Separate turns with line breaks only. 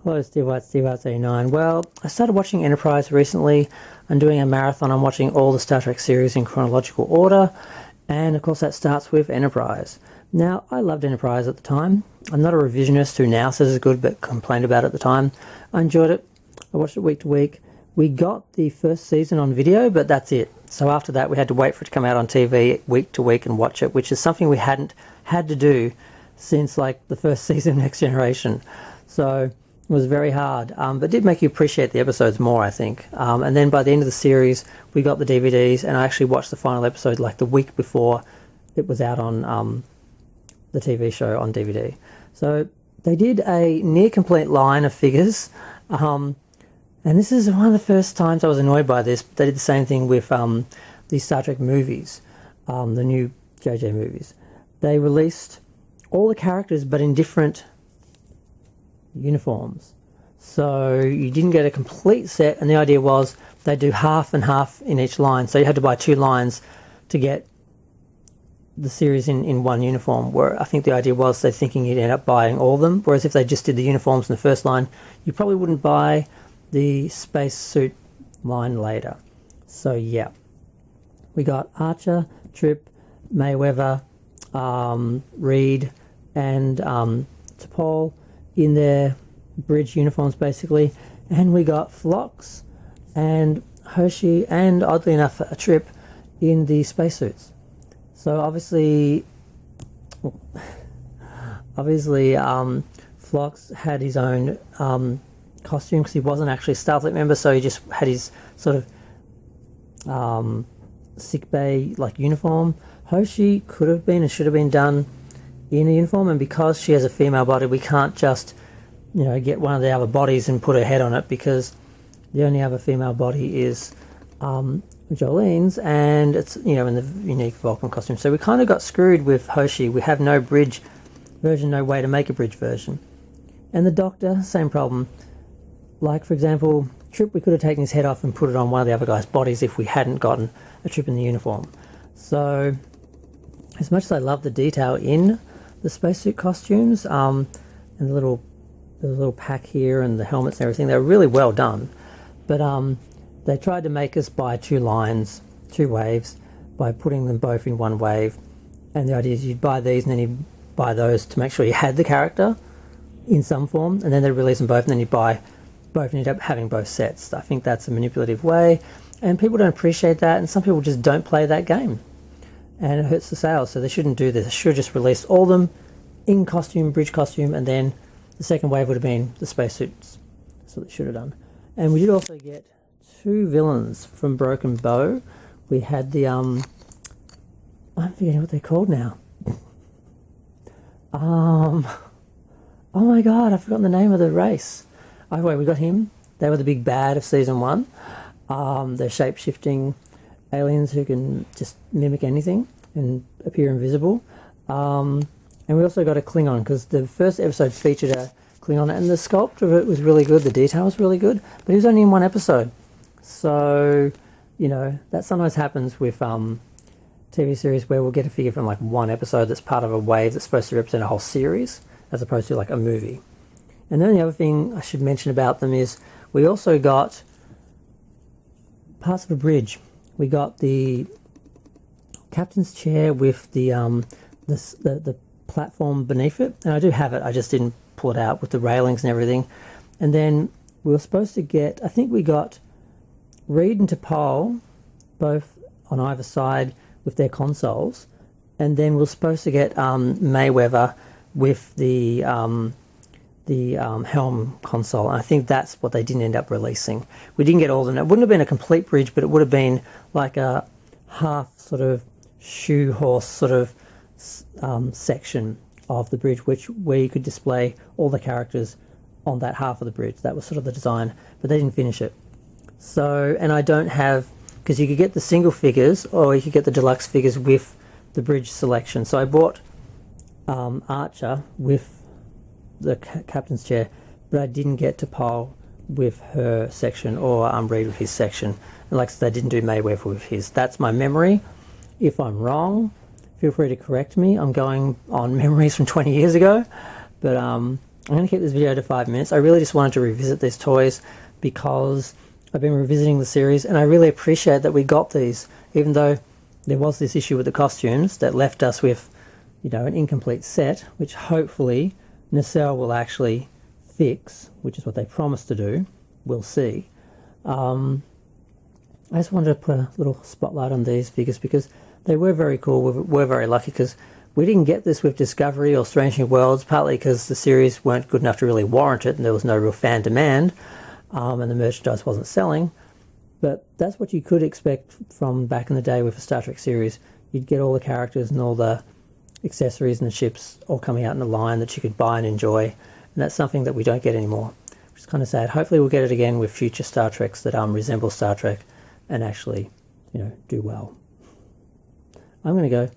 Hello, Steve Arts 89. Well, I started watching Enterprise recently. I'm doing a marathon. I'm watching all the Star Trek series in chronological order, and of course that starts with Enterprise. Now, I loved Enterprise at the time. I'm not a revisionist who now says it's good but complained about it at the time. I enjoyed it. I watched it week to week. We got the first season on video, but that's it. So after that, we had to wait for it to come out on TV week to week and watch it, which is something we hadn't had to do since like the first season of Next Generation. So it was very hard, but did make you appreciate the episodes more, I think. And then by the end of the series, we got the DVDs, and I actually watched the final episode like the week before it was out on the TV show on DVD. So they did a near complete line of figures, and this is one of the first times I was annoyed by this. They did the same thing with the Star Trek movies, the new JJ movies. They released all the characters but in different uniforms. So you didn't get a complete set, and the idea was they do half and half in each line. So you had to buy two lines to get the series in one uniform, where I think the idea was they're thinking you'd end up buying all of them, whereas if they just did the uniforms in the first line, you probably wouldn't buy the spacesuit line later. So yeah, we got Archer, Trip, Mayweather, Reed, and T'Pol in their bridge uniforms basically, and we got Phlox and Hershey and, oddly enough, a Trip in the spacesuits. So obviously Phlox had his own costume because he wasn't actually a Starfleet member, so he just had his sort of sickbay like uniform. Hershey could have been and should have been done in a uniform, and because she has a female body, we can't just, you know, get one of the other bodies and put her head on it, because the only other female body is Jolene's, and it's, you know, in the unique Vulcan costume. So we kind of got screwed with Hershey. We have no bridge version, no way to make a bridge version. And the Doctor, same problem. Like, for example, Trip, we could have taken his head off and put it on one of the other guys' bodies if we hadn't gotten a Trip in the uniform. So as much as I love the detail in the spacesuit costumes, and the little pack here and the helmets and everything, they're really well done. But they tried to make us buy two lines, two waves, by putting them both in one wave. And the idea is you'd buy these and then you'd buy those to make sure you had the character in some form, and then they'd release them both, and then you'd buy both and you'd end up having both sets. I think that's a manipulative way, and people don't appreciate that, and some people just don't play that game, and it hurts the sales. So they shouldn't do this. They should just release all of them in costume, bridge costume, and then the second wave would have been the spacesuits. That's what they should have done. And we did also get two villains from Broken Bow. We had the I'm forgetting what they're called now. Oh my god, I've forgotten the name of the race. Oh wait, we got him. They were the big bad of season 1. They're shape-shifting aliens who can just mimic anything and appear invisible. And we also got a Klingon, because the first episode featured a Klingon, and the sculpt of it was really good, the detail was really good, but he was only in one episode. So, you know, that sometimes happens with TV series where we'll get a figure from like one episode that's part of a wave that's supposed to represent a whole series, as opposed to like a movie. And then the other thing I should mention about them is we also got parts of a bridge. We got the captain's chair with the platform beneath it, and I do have it, I just didn't pull it out, with the railings and everything. And then we were supposed to get, I think we got Reed and T'Pol both on either side with their consoles, and then we were supposed to get Mayweather with the helm console, and I think that's what they didn't end up releasing. We didn't get all of them. It wouldn't have been a complete bridge, but it would have been like a half sort of shoe horse sort of section of the bridge, where you could display all the characters on that half of the bridge. That was sort of the design, but they didn't finish it. So, and I don't have, because you could get the single figures or you could get the deluxe figures with the bridge selection. So I bought Archer with the captain's chair, but I didn't get T'Pol with her section, or Reed with his section. And like I said, I didn't do Mayweather with his. That's my memory. If I'm wrong, feel free to correct me. I'm going on memories from 20 years ago, but I'm going to keep this video to 5 minutes. I really just wanted to revisit these toys because I've been revisiting the series, and I really appreciate that we got these, even though there was this issue with the costumes that left us with, you know, an incomplete set, which hopefully Nacelle will actually fix, which is what they promised to do. We'll see. I just wanted to put a little spotlight on these figures because they were very cool. We're very lucky because we didn't get this with Discovery or Strange New Worlds, partly because the series weren't good enough to really warrant it and there was no real fan demand, and the merchandise wasn't selling. But that's what you could expect from back in the day with the Star Trek series. You'd get all the characters and all the accessories and the ships all coming out in a line that you could buy and enjoy, and that's something that we don't get anymore, which is kind of sad. Hopefully we'll get it again with future Star Treks that resemble Star Trek and actually, you know, do well. I'm going to go.